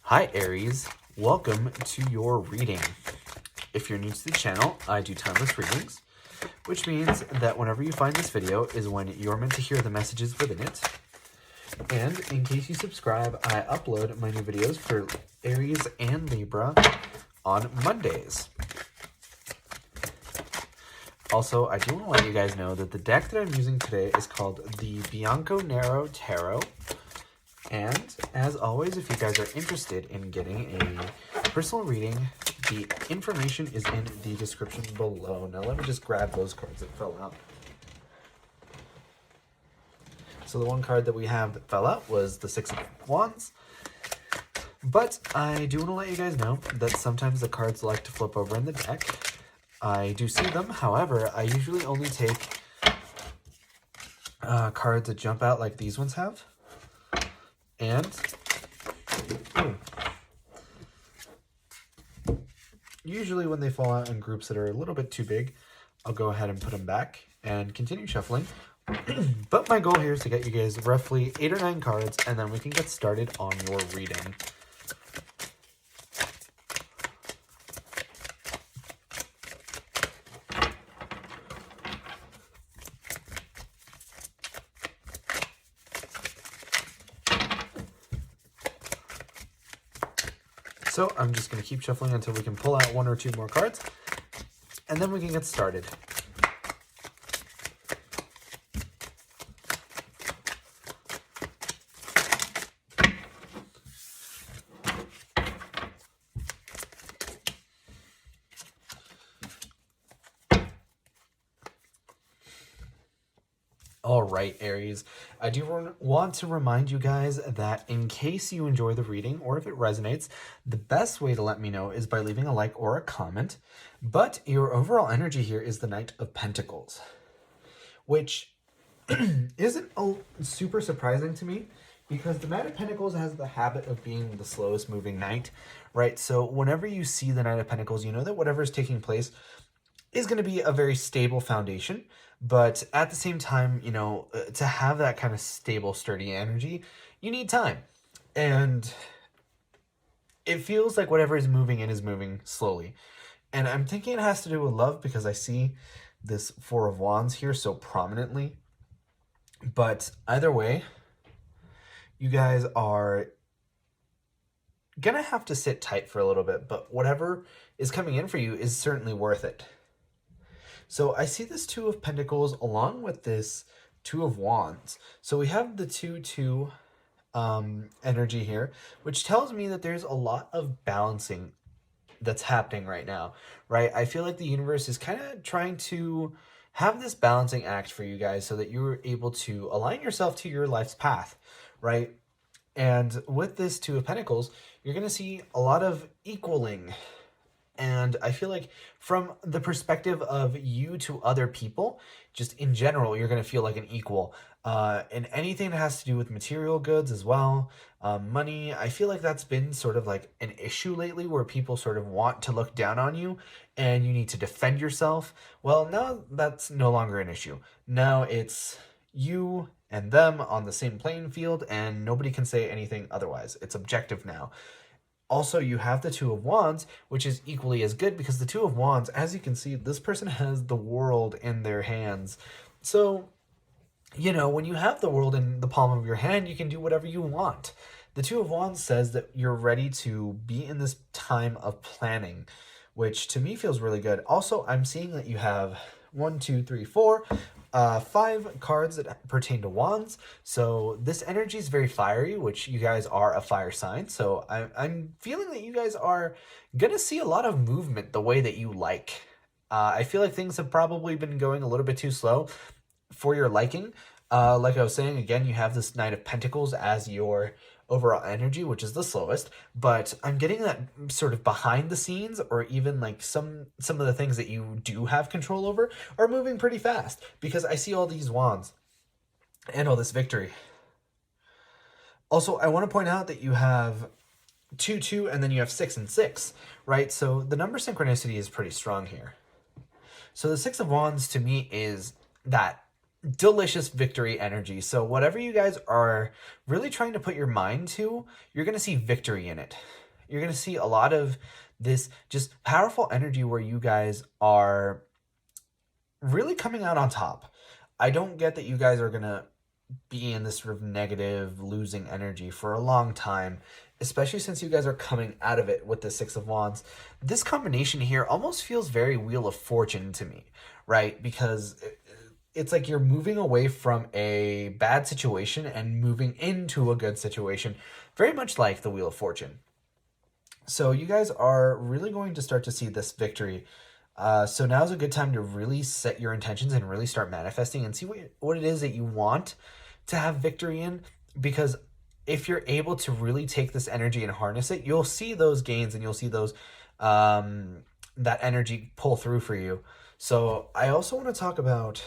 Hi Aries, welcome to your reading. If you're new to the channel, I do timeless readings, which means that whenever you find this video is when you're meant to hear the messages within it. And in case you subscribe, I upload my new videos for Aries and Libra on Mondays. Also, I do want to let you guys know that the deck that I'm using today is called the Bianco Nero Tarot. And as always, if you guys are interested in getting a personal reading, the information is in the description below. Now let me just grab those cards that fell out. So the one card that we have that fell out was the Six of Wands. But I do want to let you guys know that sometimes the cards like to flip over in the deck. I do see them. However, I usually only take cards that jump out like these ones have. And usually when they fall out in groups that are a little bit too big, I'll go ahead and put them back and continue shuffling. But my goal here is to get you guys roughly 8 or 9 cards, and then we can get started on your reading. So I'm just going to keep shuffling until we can pull out 1 or 2 more cards, and then we can get started. All right, Aries, I do want to remind you guys that in case you enjoy the reading or if it resonates, the best way to let me know is by leaving a like or a comment. But your overall energy here is the Knight of Pentacles, which isn't super surprising to me because the Knight of Pentacles has the habit of being the slowest moving knight, right? So whenever you see the Knight of Pentacles, you know that whatever is taking place is going to be a very stable foundation. But at the same time, you know, to have that kind of stable, sturdy energy, you need time. And it feels like whatever is moving in is moving slowly. And I'm thinking it has to do with love because I see this Four of Wands here so prominently. But either way, you guys are going to have to sit tight for a little bit. But whatever is coming in for you is certainly worth it. So I see this Two of Pentacles along with this Two of Wands. So we have the 2-2 energy here, which tells me that there's a lot of balancing that's happening right now, right? I feel like the universe is kind of trying to have this balancing act for you guys so that you're able to align yourself to your life's path, right? And with this Two of Pentacles, you're going to see a lot of equaling. And I feel like from the perspective of you to other people, just in general, you're going to feel like an equal. And anything that has to do with material goods as well, money, I feel like that's been sort of like an issue lately where people sort of want to look down on you and you need to defend yourself. Well, now that's no longer an issue. Now it's you and them on the same playing field and nobody can say anything otherwise. It's objective now. Also, you have the Two of Wands, which is equally as good because the Two of Wands, as you can see, this person has the world in their hands. So, you know, when you have the world in the palm of your hand, you can do whatever you want. The Two of Wands says that you're ready to be in this time of planning, which to me feels really good. Also, I'm seeing that you have 1, 2, 3, 4, 5 cards that pertain to wands. So this energy is very fiery, which you guys are a fire sign. So I'm feeling that you guys are going to see a lot of movement the way that you like. I feel like things have probably been going a little bit too slow for your liking. Like I was saying, again, you have this Knight of Pentacles as your overall energy, which is the slowest, but I'm getting that sort of behind the scenes or even like some of the things that you do have control over are moving pretty fast because I see all these wands and all this victory. Also, I want to point out that you have 2, 2, and then you have 6 and 6, right? So the number synchronicity is pretty strong here. So the Six of Wands to me is that delicious victory energy. So whatever you guys are really trying to put your mind to, you're going to see victory in it. You're going to see a lot of this just powerful energy where you guys are really coming out on top. I don't get that you guys are going to be in this sort of negative losing energy for a long time, especially since you guys are coming out of it with the Six of Wands. This combination here almost feels very Wheel of Fortune to me, right? Because it's like you're moving away from a bad situation and moving into a good situation, very much like the Wheel of Fortune. So you guys are really going to start to see this victory. So now's a good time to really set your intentions and really start manifesting and see what it is that you want to have victory in. Because if you're able to really take this energy and harness it, you'll see those gains and you'll see those that energy pull through for you. So I also want to talk about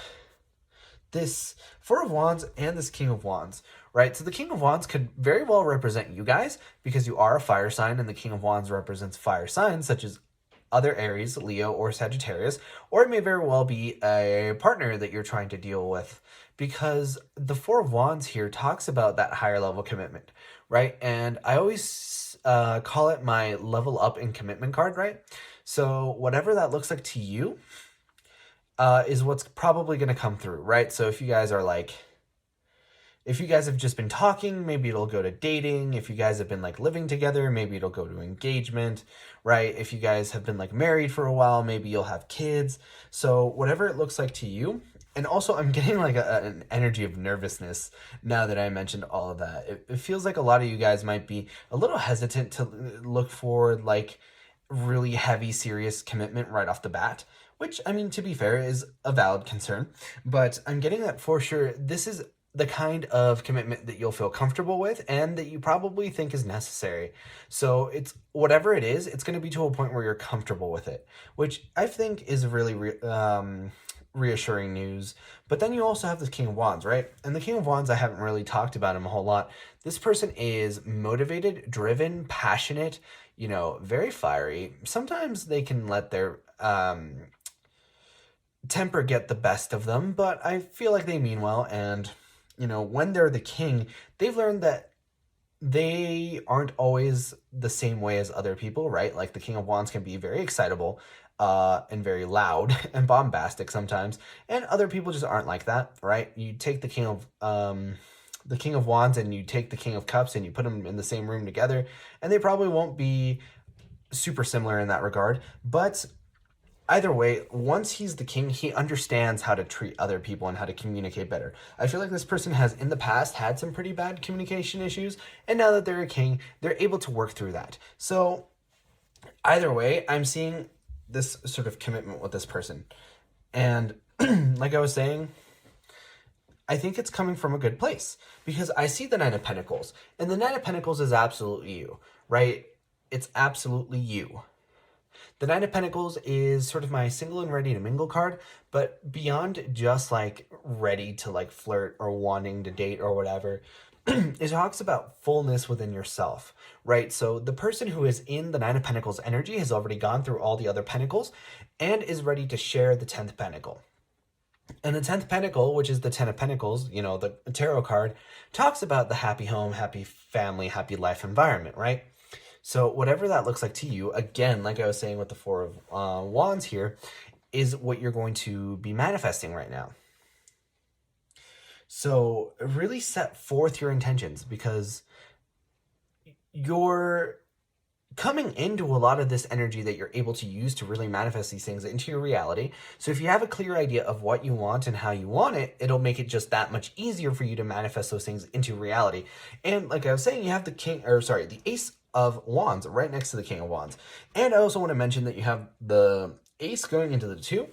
this Four of Wands and this King of Wands, right? So the King of Wands could very well represent you guys because you are a fire sign, and the King of Wands represents fire signs such as other Aries, Leo, or Sagittarius, or it may very well be a partner that you're trying to deal with, because the Four of Wands here talks about that higher level commitment, right? And I always call it my level up in commitment card, right? So whatever that looks like to you is what's probably going to come through, right? So if you guys are like, if you guys have just been talking, maybe it'll go to dating. If you guys have been like living together, maybe it'll go to engagement, right? If you guys have been like married for a while, maybe you'll have kids. So whatever it looks like to you. And also I'm getting like an energy of nervousness now that I mentioned all of that. It feels like a lot of you guys might be a little hesitant to look for like really heavy, serious commitment right off the bat, which, I mean, to be fair, is a valid concern. But I'm getting that for sure this is the kind of commitment that you'll feel comfortable with and that you probably think is necessary. So it's whatever it is, it's going to be to a point where you're comfortable with it, which I think is really reassuring news. But then you also have the King of Wands, right? And the King of Wands, I haven't really talked about him a whole lot. This person is motivated, driven, passionate, you know, very fiery. Sometimes they can let their temper get the best of them, but I feel like they mean well. And you know, when they're the king, they've learned that they aren't always the same way as other people, right? Like the King of Wands can be very excitable and very loud and bombastic sometimes, and other people just aren't like that, right? You take the King of Wands and you take the King of Cups and you put them in the same room together, and they probably won't be super similar in that regard, but either way, once he's the king, he understands how to treat other people and how to communicate better. I feel like this person has in the past had some pretty bad communication issues, and now that they're a king, they're able to work through that. So either way, I'm seeing this sort of commitment with this person. And like I was saying, I think it's coming from a good place because I see the Nine of Pentacles, and the Nine of Pentacles is absolutely you, right? It's absolutely you. The Nine of Pentacles is sort of my single and ready to mingle card, but beyond just like ready to like flirt or wanting to date or whatever, it talks about fullness within yourself, right? So the person who is in the Nine of Pentacles energy has already gone through all the other pentacles and is ready to share the 10th pentacle. And the 10th pentacle, which is the 10 of Pentacles, you know, the tarot card, talks about the happy home, happy family, happy life environment, right? So whatever that looks like to you, again, like I was saying with the Four of Wands here, is what you're going to be manifesting right now. So really set forth your intentions because you're coming into a lot of this energy that you're able to use to really manifest these things into your reality. So if you have a clear idea of what you want and how you want it, it'll make it just that much easier for you to manifest those things into reality. And like I was saying, you have the Ace of Wands right next to the King of Wands. And I also want to mention that you have the Ace going into the 2,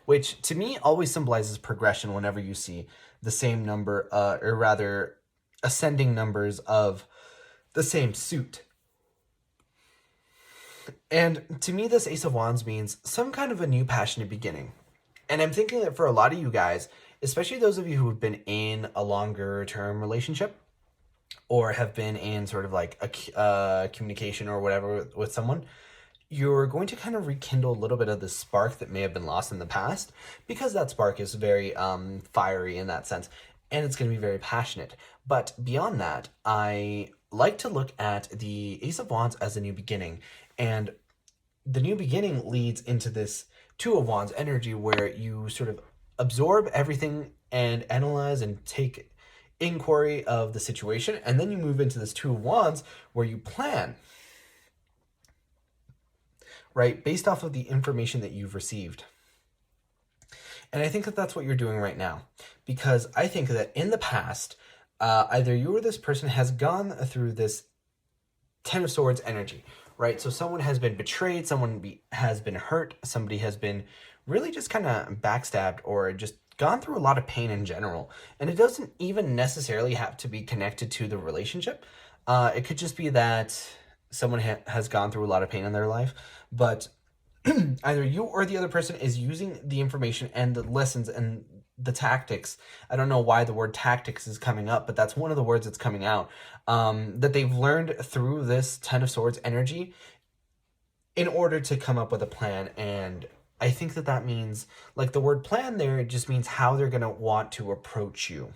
which to me always symbolizes progression whenever you see the same number, or rather ascending numbers of the same suit. And to me, this Ace of Wands means some kind of a new passionate beginning. And I'm thinking that for a lot of you guys, especially those of you who have been in a longer term relationship or have been in sort of like a communication or whatever with someone, you're going to kind of rekindle a little bit of the spark that may have been lost in the past, because that spark is very fiery in that sense, and it's going to be very passionate. But beyond that, I like to look at the Ace of Wands as a new beginning, and the new beginning leads into this Two of Wands energy where you sort of absorb everything and analyze and take inquiry of the situation, and then you move into this Two of Wands where you plan, right, based off of the information that you've received. And I think that that's what you're doing right now, because I think that in the past, either you or this person has gone through this Ten of Swords energy, right? So someone has been betrayed, has been hurt, somebody has been really just kind of backstabbed or just gone through a lot of pain in general. And it doesn't even necessarily have to be connected to the relationship. It could just be that someone has gone through a lot of pain in their life, but either you or the other person is using the information and the lessons and the tactics. I don't know why the word tactics is coming up, but that's one of the words that's coming out, that they've learned through this Ten of Swords energy in order to come up with a plan. And I think that that means, like, the word plan there, it just means how they're going to want to approach you.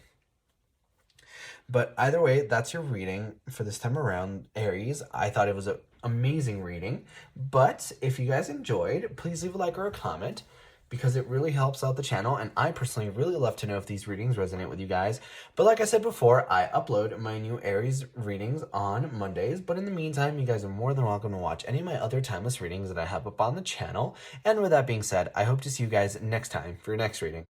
But either way, that's your reading for this time around, Aries. I thought it was an amazing reading. But if you guys enjoyed, please leave a like or a comment, because it really helps out the channel. And I personally really love to know if these readings resonate with you guys. But like I said before, I upload my new Aries readings on Mondays. But in the meantime, you guys are more than welcome to watch any of my other timeless readings that I have up on the channel. And with that being said, I hope to see you guys next time for your next reading.